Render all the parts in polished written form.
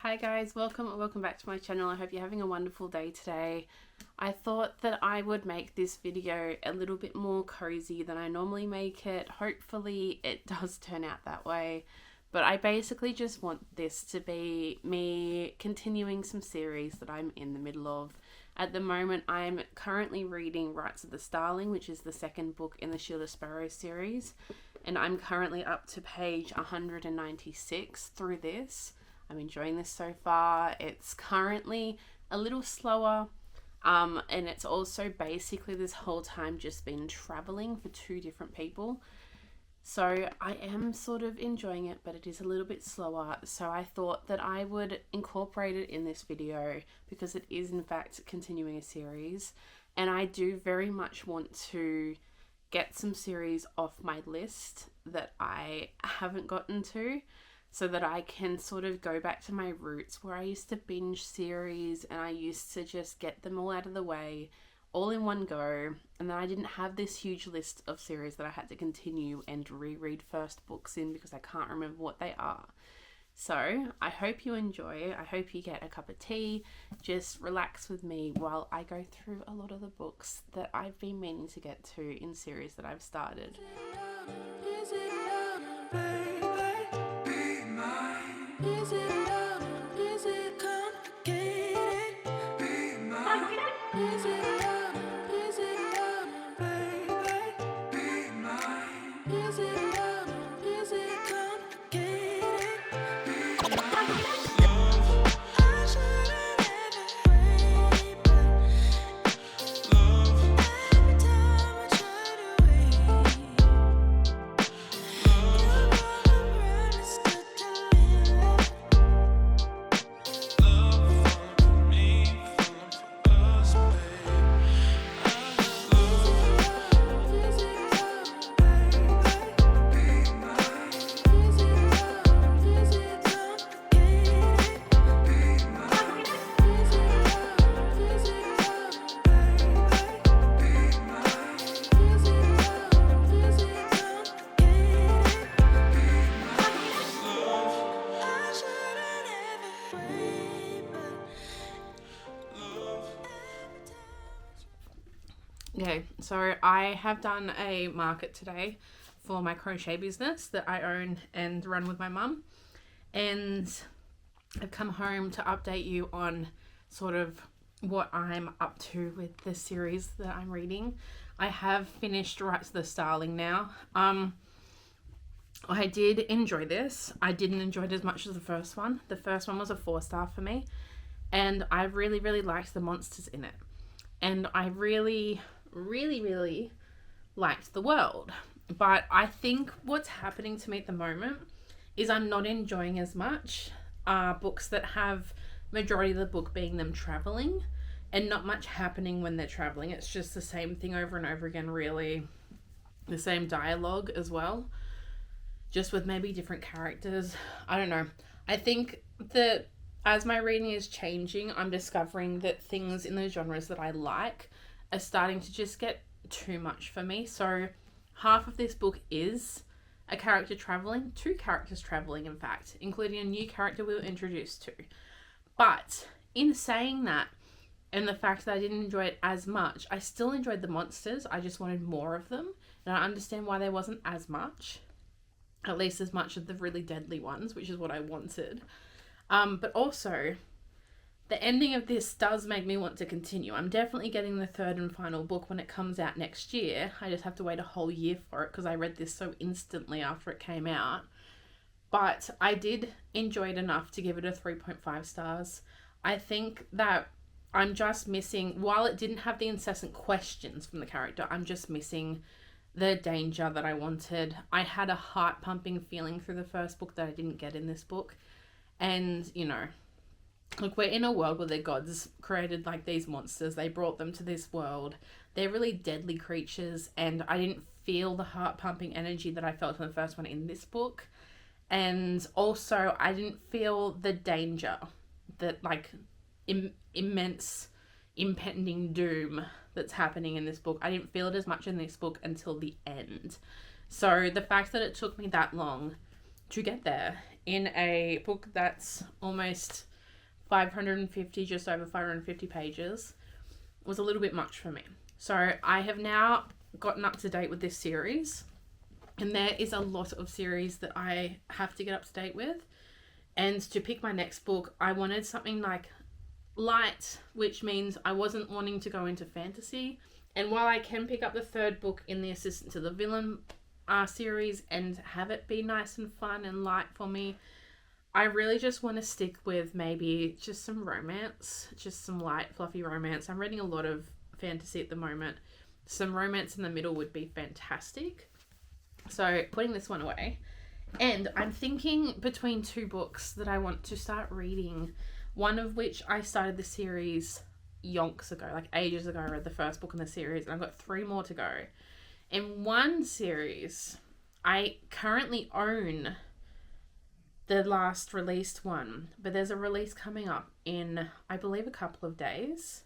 Hi guys, welcome back to my channel. I hope you're having a wonderful day today. I thought that I would make this video a little bit more cozy than I normally make it. Hopefully it does turn out that way. But I basically just want this to be me continuing some series that I'm in the middle of. At the moment, I'm currently reading Rights of the Starling, which is the second book in the Shield of Sparrow series. And I'm currently up to page 196 through this. I'm enjoying this so far. It's currently a little slower, and it's also basically this whole time just been traveling for two different people. So I am sort of enjoying it, but it is a little bit slower. So I thought that I would incorporate it in this video because it is in fact continuing a series. And I do very much want to get some series off my list that I haven't gotten to, so that I can sort of go back to my roots where I used to binge series and I used to just get them all out of the way all in one go, and then I didn't have this huge list of series that I had to continue and reread first books in because I can't remember what they are. So I hope you enjoy. I hope you get a cup of tea, just relax with me while I go through a lot of the books that I've been meaning to get to in series that I've started. Is it love or is it complicated? Be mine. Is it love or is it love, baby? Be mine. Is it love or is it complicated? Be mine. Love, I shouldn't ever wait, but love, every time I try to wait, you're all around and stuck to me. Okay, so I have done a market today for my crochet business that I own and run with my mum, and I've come home to update you on sort of what I'm up to with the series that I'm reading. I have finished Rights of the Starling now. I did enjoy this. I didn't enjoy it as much as the first one. The first one was a 4-star for me, and I really liked the monsters in it. And I really liked the world. But I think what's happening to me at the moment is I'm not enjoying as much books that have majority of the book being them traveling and not much happening when they're traveling. It's just the same thing over and over again, really. The same dialogue as well, just with maybe different characters. I don't know. I think that as my reading is changing, I'm discovering that things in the genres that I like are starting to just get too much for me. So half of this book is a character traveling, 2 characters traveling in fact, including a new character we were introduced to. But in saying that, and the fact that I didn't enjoy it as much, I still enjoyed the monsters. I just wanted more of them, and I understand why there wasn't as much, at least as much of the really deadly ones, which is what I wanted. But also, the ending of this does make me want to continue. I'm definitely getting the 3rd and final book when it comes out next year. I just have to wait a whole year for it because I read this so instantly after it came out. But I did enjoy it enough to give it a 3.5 stars. I think that I'm just missing, while it didn't have the incessant questions from the character, I'm just missing the danger that I wanted. I had a heart-pumping feeling through the first book that I didn't get in this book. And, you know, look, we're in a world where the gods created like these monsters. They brought them to this world. They're really deadly creatures, and I didn't feel the heart-pumping energy that I felt in the first one in this book. And also, I didn't feel the danger, that like immense impending doom that's happening in this book. I didn't feel it as much in this book until the end. So the fact that it took me that long to get there in a book that's almost 550, just over 550 pages was a little bit much for me. So I have now gotten up to date with this series, and there is a lot of series that I have to get up to date with. And to pick my next book, I wanted something like light, which means I wasn't wanting to go into fantasy. And while I can pick up the third book in the Assistant to the Villain series and have it be nice and fun and light for me, I really just want to stick with maybe just some romance, just some light, fluffy romance. I'm reading a lot of fantasy at the moment. Some romance in the middle would be fantastic. So putting this one away. And I'm thinking between two books that I want to start reading, one of which I started the series yonks ago, like ages ago. I read the first book in the series, and I've got 3 more to go. In one series, I currently own the last released one, but there's a release coming up in, I believe, a couple of days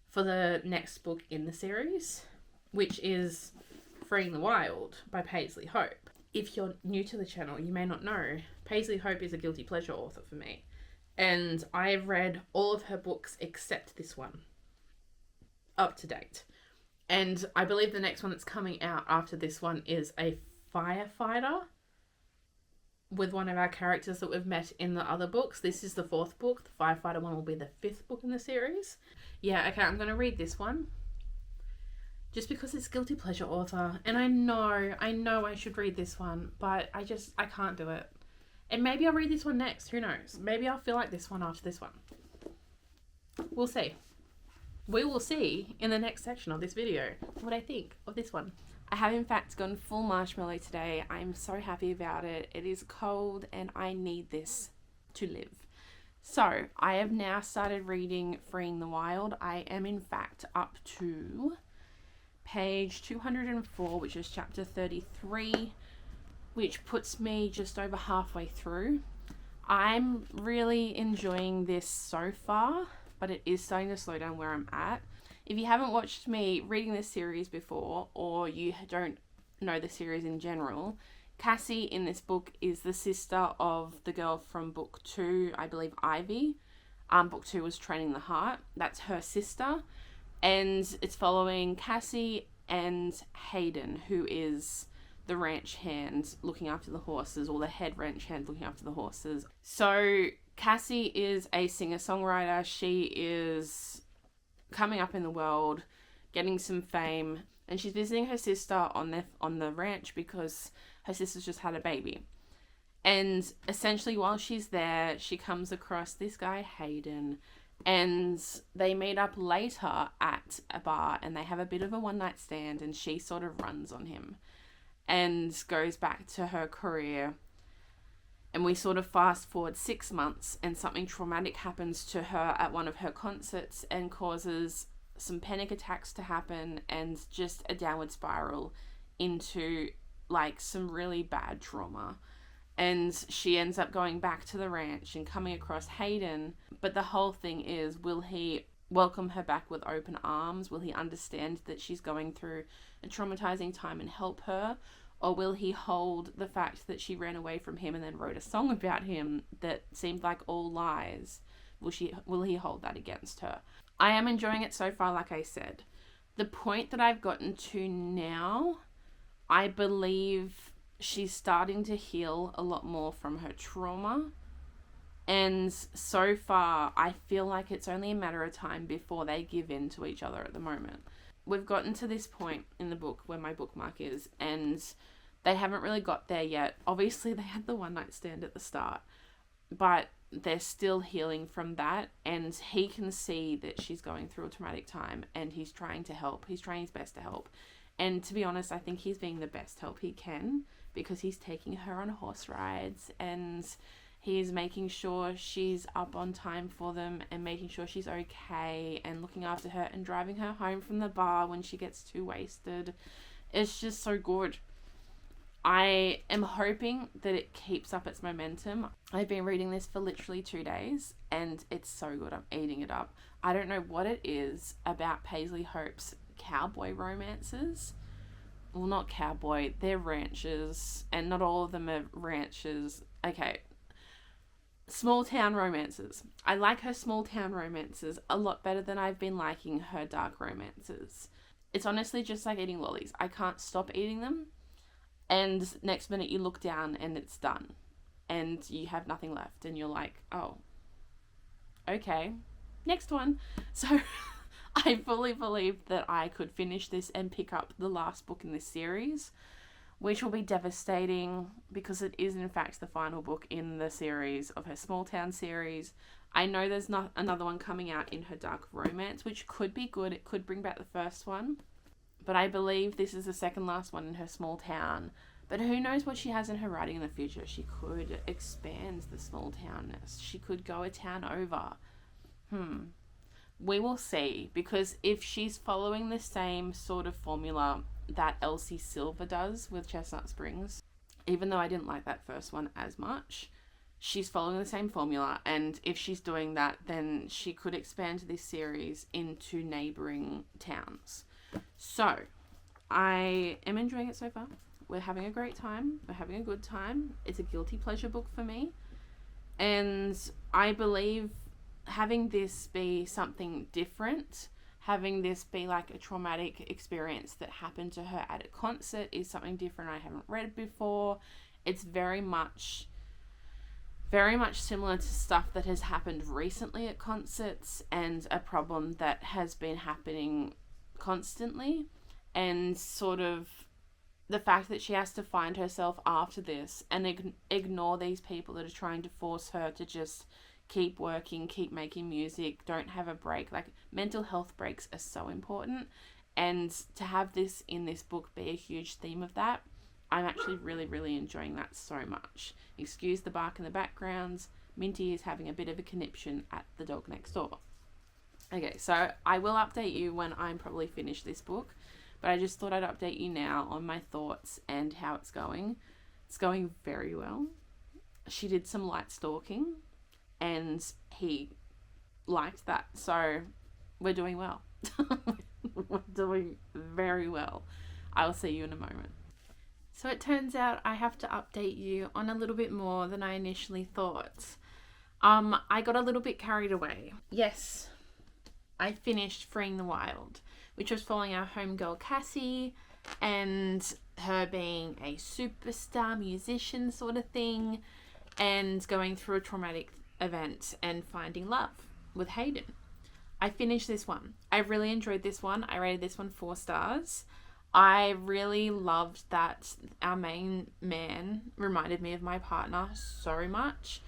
for the next book in the series, which is Freeing the Wild by Paisley Hope. If you're new to the channel, you may not know, Paisley Hope is a guilty pleasure author for me, and I've read all of her books except this one up to date. And I believe the next one that's coming out after this one is a firefighter with one of our characters that we've met in the other books. This is the 4th book. The firefighter one will be the 5th book in the series. Yeah, okay, I'm going to read this one just because it's guilty pleasure author, and I know I should read this one, but I can't do it. And maybe I'll read this one next, who knows? Maybe I'll feel like this one after this one. We'll see. We will see in the next section of this video what I think of this one. I have in fact gone full marshmallow today. I'm so happy about it. It is cold and I need this to live. So I have now started reading Freeing the Wild. I am in fact up to page 204, which is chapter 33, which puts me just over halfway through. I'm really enjoying this so far, but it is starting to slow down where I'm at. If you haven't watched me reading this series before, or you don't know the series in general, Cassie in this book is the sister of the girl from book 2, I believe Ivy. Book 2 was Training the Heart. That's her sister. And it's following Cassie and Hayden, who is the ranch hand looking after the horses, or the head ranch hand looking after the horses. So Cassie is a singer-songwriter. She is coming up in the world, getting some fame, and she's visiting her sister on the ranch because her sister's just had a baby. And essentially while she's there, she comes across this guy Hayden, and they meet up later at a bar and they have a bit of a one-night stand, and she sort of runs on him and goes back to her career. And we sort of fast forward 6 months, and something traumatic happens to her at one of her concerts and causes some panic attacks to happen and just a downward spiral into like some really bad trauma. And she ends up going back to the ranch and coming across Hayden. But the whole thing is, will he welcome her back with open arms? Will he understand that she's going through a traumatizing time and help her? Or will he hold the fact that she ran away from him and then wrote a song about him that seemed like all lies? Will he hold that against her? I am enjoying it so far, like I said. The point that I've gotten to now, I believe she's starting to heal a lot more from her trauma. And so far, I feel like it's only a matter of time before they give in to each other at the moment. We've gotten to this point in the book where my bookmark is, and they haven't really got there yet. Obviously, they had the one-night stand at the start, but they're still healing from that, and he can see that she's going through a traumatic time, and he's trying to help. He's trying his best to help. And to be honest, I think he's being the best help he can, because he's taking her on horse rides, and he's making sure she's up on time for them, and making sure she's okay, and looking after her, and driving her home from the bar when she gets too wasted. It's just so good. I am hoping that it keeps up its momentum. I've been reading this for literally 2 days, and it's so good. I'm eating it up. I don't know what it is about Paisley Hope's cowboy romances. Well, not cowboy, they're ranchers, and not all of them are ranchers. Okay, Small town romances. I like her small town romances a lot better than I've been liking her dark romances. It's honestly just like eating lollies. I can't stop eating them, and next minute you look down and it's done. And you have nothing left, and you're like, oh, okay, next one. So I fully believe that I could finish this and pick up the last book in this series, which will be devastating because it is in fact the final book in the series of her small town series. I know there's not another one coming out in her dark romance, which could be good. It could bring back the first one, but I believe this is the second last one in her small town. But who knows what she has in her writing in the future? She could expand the small townness. She could go a town over. We will see, because if she's following the same sort of formula that Elsie Silver does with Chestnut Springs, even though I didn't like that first one as much, she's following the same formula, and if she's doing that, then she could expand this series into neighbouring towns. So, I am enjoying it so far. We're having a great time. We're having a good time. It's a guilty pleasure book for me. And I believe having this be something different, having this be like a traumatic experience that happened to her at a concert, is something different I haven't read before. It's very much similar to stuff that has happened recently at concerts, and a problem that has been happening constantly, and sort of the fact that she has to find herself after this and ignore these people that are trying to force her to just keep working, keep making music, don't have a break. Like, mental health breaks are so important, and to have this in this book be a huge theme of that, I'm actually really, really enjoying that so much. Excuse the bark in the background. Minty is having a bit of a conniption at the dog next door. Okay, so I will update you when I'm probably finished this book, but I just thought I'd update you now on my thoughts and how it's going. It's going very well. She did some light stalking, and he liked that, so we're doing well. We're doing very well. I'll see you in a moment. So it turns out I have to update you on a little bit more than I initially thought. I got a little bit carried away. Yes, I finished Freeing the Wild, which was following our homegirl Cassie and her being a superstar musician sort of thing, and going through a traumatic event and finding love with Hayden. I finished this one. I really enjoyed this one. I rated this one 4 stars. I really loved that our main man reminded me of my partner so much,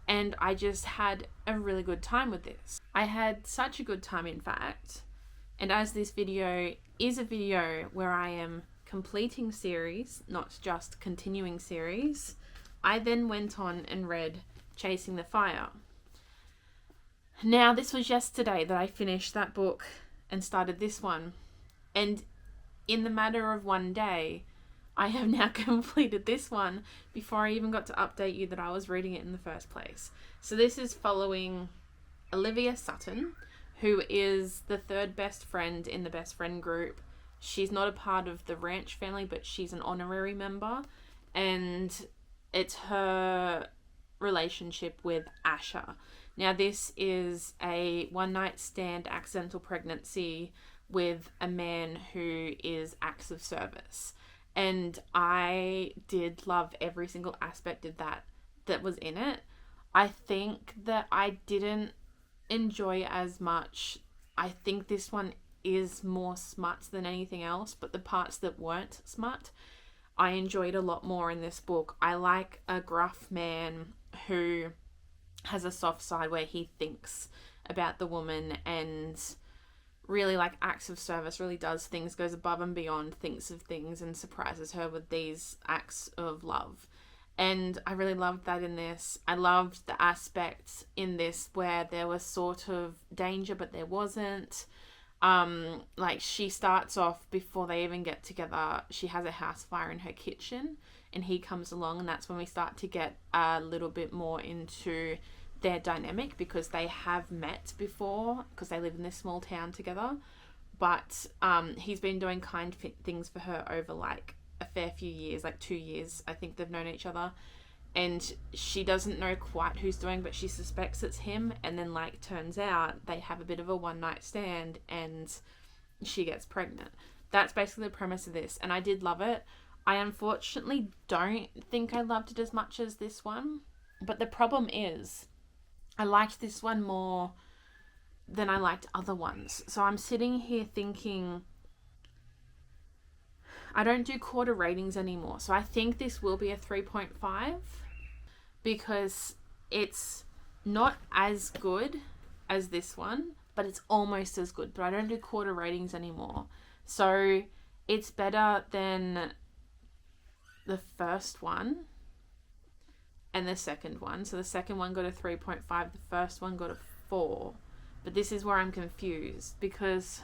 and I just had a really good time with this. I had such a good time, in fact, and as this video is a video where I am completing series, not just continuing series, I then went on and read Chasing the Fire. Now, this was yesterday that I finished that book and started this one, and in the matter of one day, I have now completed this one before I even got to update you that I was reading it in the first place. So this is following Olivia Sutton, who is the third best friend in the best friend group. She's not a part of the Ranch family, but she's an honorary member, and it's her relationship with Asher. Now, this is a one-night stand accidental pregnancy with a man who is acts of service. And I did love every single aspect of that was in it. I think that I didn't enjoy as much. I think this one is more smut than anything else, but the parts that weren't smut, I enjoyed a lot more in this book. I like a gruff man who has a soft side where he thinks about the woman and really like acts of service, really does things, goes above and beyond, thinks of things and surprises her with these acts of love. And I really loved that in this. I loved the aspects in this where there was sort of danger but there wasn't. Like, she starts off, before they even get together, she has a house fire in her kitchen and he comes along, and that's when we start to get a little bit more into their dynamic, because they have met before because they live in this small town together, but he's been doing kind things for her over like a fair few years, like 2 years I think they've known each other, and she doesn't know quite who's doing, but she suspects it's him, and then like turns out they have a bit of a one night stand and she gets pregnant. That's basically the premise of this, and I did love it. I unfortunately don't think I loved it as much as this one, but the problem is I liked this one more than I liked other ones. So I'm sitting here thinking, I don't do quarter ratings anymore. So I think this will be a 3.5 because it's not as good as this one, but it's almost as good. But I don't do quarter ratings anymore. So it's better than the first one and the second one. So the second one got a 3.5, the first one got a 4. But this is where I'm confused because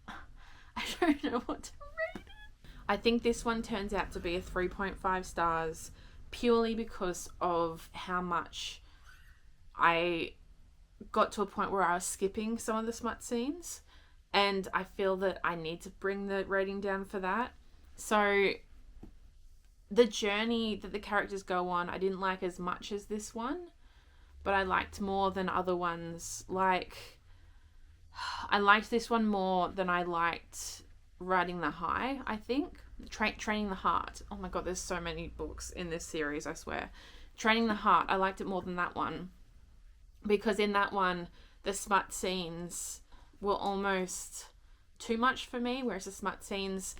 I don't know what to rate it. I think this one turns out to be a 3.5 stars purely because of how much I got to a point where I was skipping some of the smut scenes, and I feel that I need to bring the rating down for that. So the journey that the characters go on, I didn't like as much as this one, but I liked more than other ones. Like, I liked this one more than I liked Riding the High, I think. Training the Heart. Oh my god, there's so many books in this series, I swear. Training the Heart, I liked it more than that one. Because in that one, the smut scenes were almost too much for me, whereas the smut scenes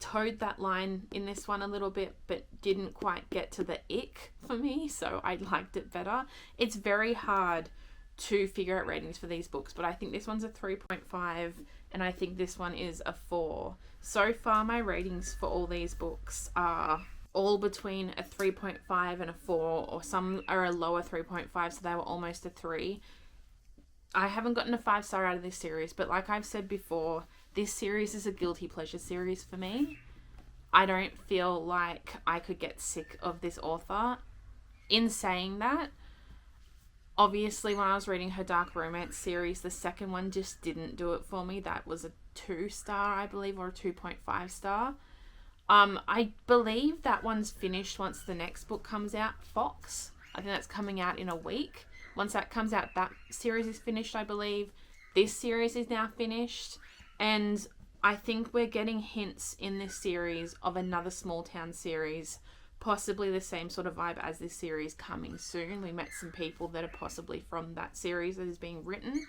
towed that line in this one a little bit, but didn't quite get to the ick for me, so I liked it better. It's very hard to figure out ratings for these books, but I think this one's a 3.5 and I think this one is a 4. So far my ratings for all these books are all between a 3.5 and a 4, or some are a lower 3.5, so they were almost a 3. I haven't gotten a 5-star out of this series, but like I've said before, this series is a guilty pleasure series for me. I don't feel like I could get sick of this author. In saying that, obviously when I was reading her dark romance series, the second one just didn't do it for me. That was a 2-star, I believe, or a 2.5 star. I believe that one's finished once the next book comes out, Fox. I think that's coming out in a week. Once that comes out, that series is finished, I believe. This series is now finished. And I think we're getting hints in this series of another small town series, possibly the same sort of vibe as this series coming soon. We met some people that are possibly from that series that is being written.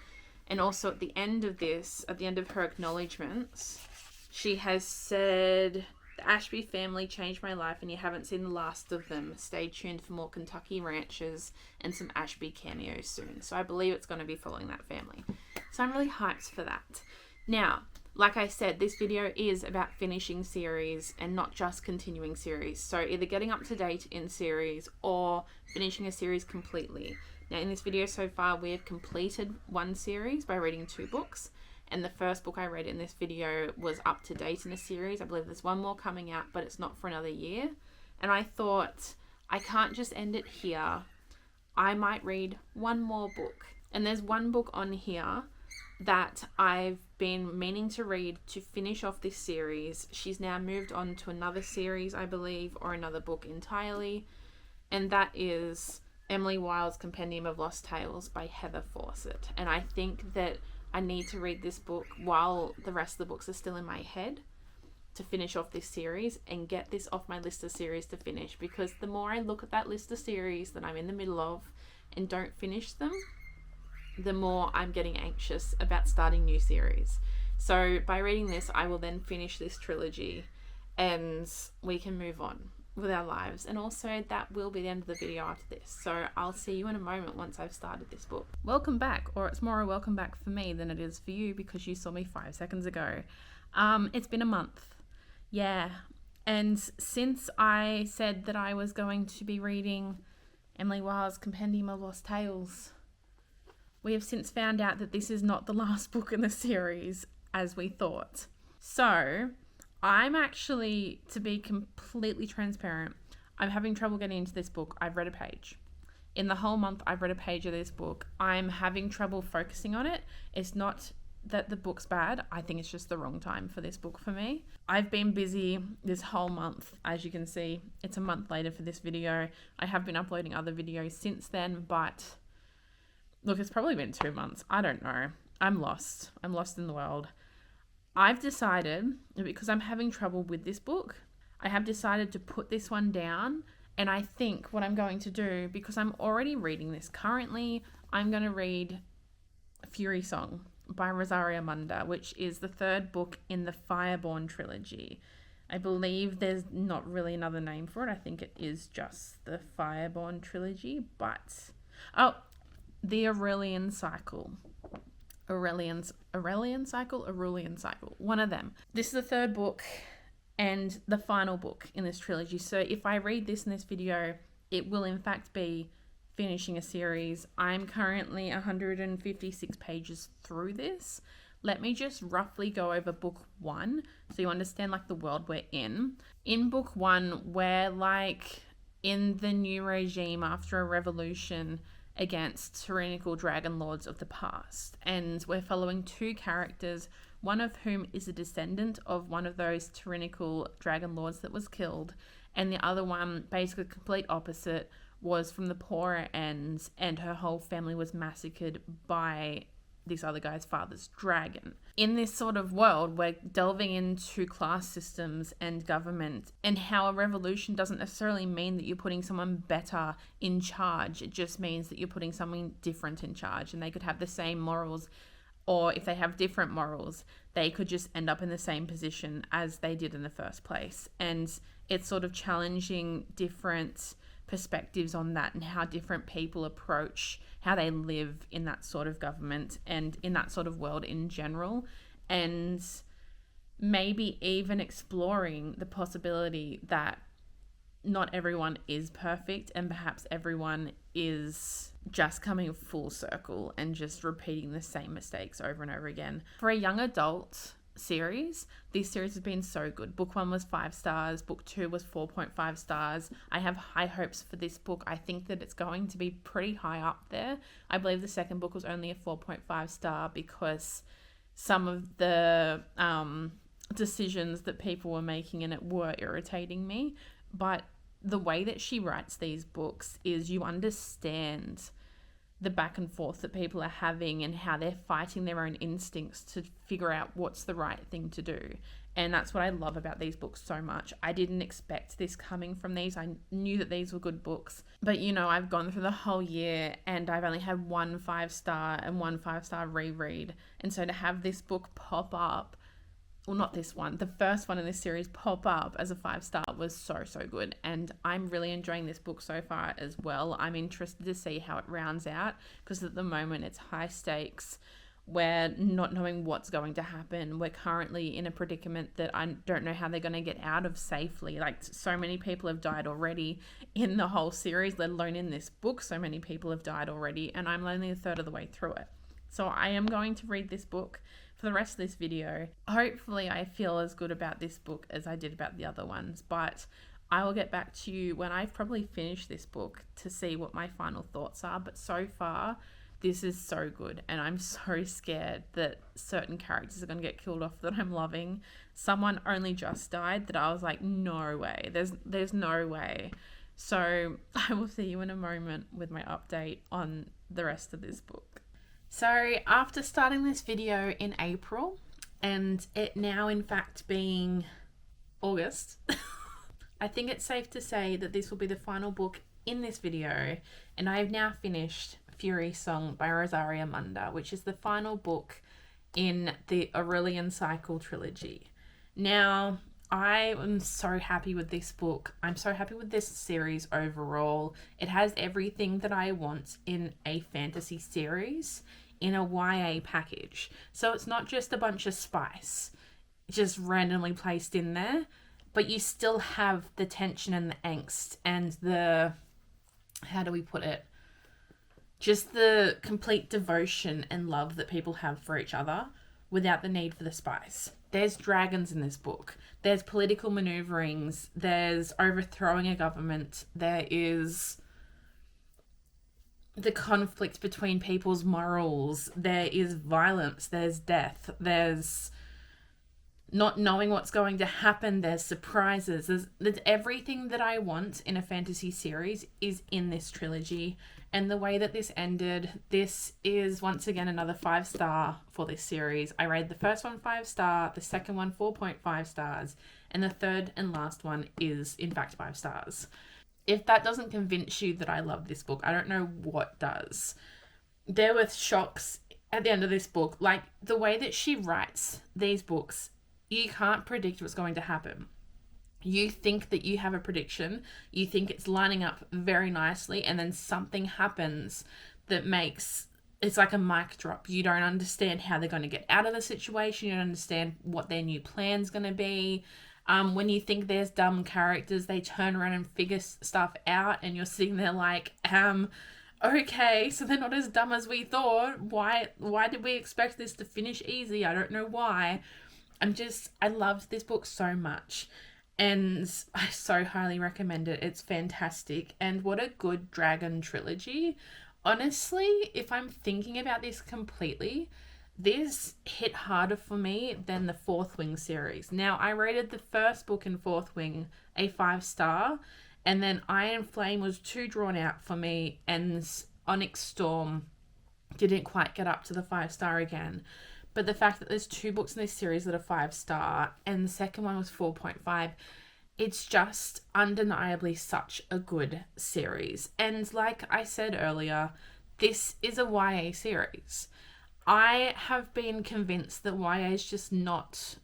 And also at the end of this, at the end of her acknowledgements, she has said, "The Ashby family changed my life and you haven't seen the last of them. Stay tuned for more Kentucky ranchers and some Ashby cameos soon." So I believe it's going to be following that family. So I'm really hyped for that. Now, like I said, this video is about finishing series and not just continuing series. So either getting up to date in series or finishing a series completely. Now in this video so far, we have completed one series by reading 2 books. And the first book I read in this video was up to date in a series. I believe there's one more coming out, but it's not for another year. And I thought, I can't just end it here. I might read one more book. And there's one book on here that I've been meaning to read to finish off this series. She's now moved on to another series, I believe, or another book entirely. And that is Emily Wilde's Compendium of Lost Tales by Heather Fawcett. And I think that I need to read this book while the rest of the books are still in my head to finish off this series and get this off my list of series to finish, because the more I look at that list of series that I'm in the middle of and don't finish them, the more I'm getting anxious about starting new series. So by reading this, I will then finish this trilogy and we can move on with our lives. And also that will be the end of the video after this. So I'll see you in a moment once I've started this book. Welcome back, or it's more a welcome back for me than it is for you because you saw me 5 seconds ago. It's been a month. Yeah. And since I said that I was going to be reading Emily Wilde's Compendium of Lost Tales, we have since found out that this is not the last book in the series as we thought. So I'm actually, to be completely transparent, I'm having trouble getting into this book. I've read a page. In the whole month, I've read a page of this book. I'm having trouble focusing on it. It's not that the book's bad. I think it's just the wrong time for this book for me. I've been busy this whole month. As you can see, it's a month later for this video. I have been uploading other videos since then, but look, it's probably been 2 months. I don't know. I'm lost. I'm lost in the world. I've decided, because I'm having trouble with this book, I have decided to put this one down. And I think what I'm going to do, because I'm already reading this currently, I'm going to read Fury Song by Rosaria Munda, which is the 3rd book in the Fireborn trilogy. I believe there's not really another name for it. I think it is just the Fireborn trilogy, but... Oh, the Aurelian Cycle. Aurelian Cycle. One of them. This is the 3rd book and the final book in this trilogy. So if I read this in this video, it will in fact be finishing a series. I'm currently 156 pages through this. Let me just roughly go over book 1 so you understand like the world we're in. In book 1, we're like in the new regime after a revolution against tyrannical dragon lords of the past. And we're following 2 characters, one of whom is a descendant of one of those tyrannical dragon lords that was killed, and the other one, basically complete opposite, was from the poorer ends, and her whole family was massacred by this other guy's father's dragon. In this sort of world, we're delving into class systems and government, and how a revolution doesn't necessarily mean that you're putting someone better in charge. It just means that you're putting someone different in charge, and they could have the same morals, or if they have different morals, they could just end up in the same position as they did in the first place. And it's sort of challenging different perspectives on that and how different people approach how they live in that sort of government and in that sort of world in general, and maybe even exploring the possibility that not everyone is perfect and perhaps everyone is just coming full circle and just repeating the same mistakes over and over again. For a young adult series, this series has been so good. Book 1 was 5 stars, book 2 was 4.5 stars. I have high hopes for this book. I think that it's going to be pretty high up there. I believe the second book was only a 4.5 star because some of the decisions that people were making in it were irritating me. But the way that she writes these books is you understand the back and forth that people are having and how they're fighting their own instincts to figure out what's the right thing to do. And that's what I love about these books so much. I didn't expect this coming from these. I knew that these were good books. But, you know, I've gone through the whole year and I've only had 1 5-star and 1 5-star reread. And so to have this book pop up, well, not this one, the first one in this series pop up as a 5-star was so good. And I'm really enjoying this book so far as well. I'm interested to see how it rounds out because at the moment it's high stakes. We're not knowing what's going to happen. We're currently in a predicament that I don't know how they're going to get out of safely. Like, so many people have died already in the whole series, let alone in this book. So many people have died already, and I'm only a third of the way through it. So I am going to read this book for the rest of this video. Hopefully I feel as good about this book as I did about the other ones, but I will get back to you when I've probably finished this book to see what my final thoughts are. But so far, this is so good, and I'm so scared that certain characters are going to get killed off that I'm loving. Someone only just died that I was like, no way, there's no way. So I will see you in a moment with my update on the rest of this book. So after starting this video in April, and it now in fact being August, I think it's safe to say that this will be the final book in this video, and I have now finished Fury Song by Rosaria Munda, which is the final book in the Aurelian Cycle trilogy. Now, I am so happy with this book. I'm so happy with this series overall. It has everything that I want in a fantasy series in a YA package. So it's not just a bunch of spice just randomly placed in there, but you still have the tension and the angst and the, how do we put it? Just the complete devotion and love that people have for each other without the need for the spice. There's dragons in this book. There's political maneuverings. There's overthrowing a government. There's the conflict between people's morals. There is violence, there's death, there's not knowing what's going to happen, there's surprises, there's everything that I want in a fantasy series is in this trilogy. And the way that this ended, this is once again another 5-star for this series. I rated the first one 5-star, the second one 4.5 stars, and the third and last one is in fact 5 stars. If that doesn't convince you that I love this book, I don't know what does. There were shocks at the end of this book. Like, the way that she writes these books, you can't predict what's going to happen. You think that you have a prediction, you think it's lining up very nicely, and then something happens that makes, it's like a mic drop. You don't understand how they're going to get out of the situation. You don't understand what their new plan's going to be. When you think there's dumb characters, they turn around and figure stuff out, and you're sitting there like, okay, so they're not as dumb as we thought. Why did we expect this to finish easy? I don't know why. I loved this book so much, and I so highly recommend it. It's fantastic, and what a good dragon trilogy. Honestly, if I'm thinking about this completely, this hit harder for me than the Fourth Wing series. Now, I rated the first book in Fourth Wing a 5-star, and then Iron Flame was too drawn out for me, and Onyx Storm didn't quite get up to the 5-star again. But the fact that there's 2 books in this series that are 5-star, and the second one was 4.5, it's just undeniably such a good series. And like I said earlier, this is a YA series. I have been convinced that YA is just not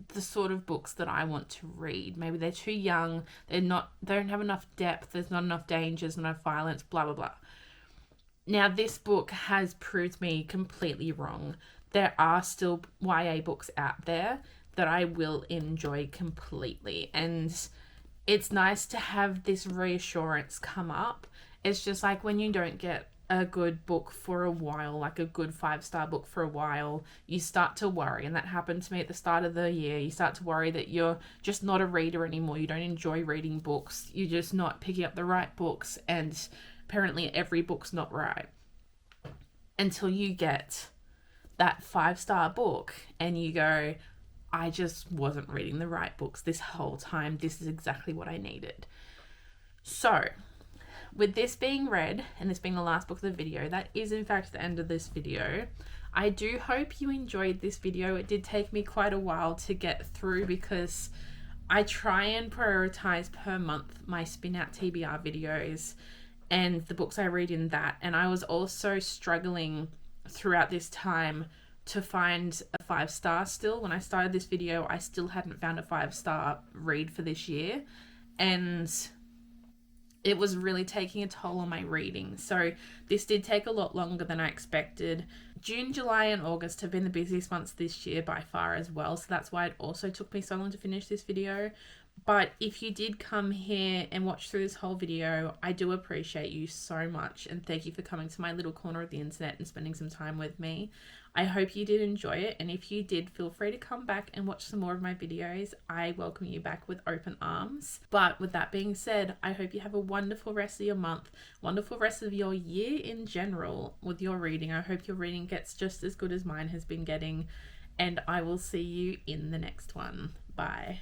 the sort of books that I want to read. Maybe they're too young, they don't have enough depth, there's not enough dangers, not enough violence, blah, blah, blah. Now, this book has proved me completely wrong. There are still YA books out there that I will enjoy completely. And it's nice to have this reassurance come up. It's just like when you don't get a good book for a while, like a good 5-star book for a while, you start to worry. And that happened to me at the start of the year. You start to worry that you're just not a reader anymore. You don't enjoy reading books. You're just not picking up the right books. And apparently every book's not right. Until you get that 5-star book and you go, I just wasn't reading the right books this whole time. This is exactly what I needed. So, with this being read, and this being the last book of the video, that is in fact the end of this video. I do hope you enjoyed this video. It did take me quite a while to get through because I try and prioritize per month my Spin Out TBR videos and the books I read in that. And I was also struggling throughout this time to find a 5-star still. When I started this video, I still hadn't found a 5-star read for this year. And it was really taking a toll on my reading. So this did take a lot longer than I expected. June, July, and August have been the busiest months this year by far as well. So that's why it also took me so long to finish this video. But if you did come here and watch through this whole video, I do appreciate you so much. And thank you for coming to my little corner of the internet and spending some time with me. I hope you did enjoy it. And if you did, feel free to come back and watch some more of my videos. I welcome you back with open arms. But with that being said, I hope you have a wonderful rest of your month, wonderful rest of your year in general with your reading. I hope your reading gets just as good as mine has been getting. And I will see you in the next one. Bye.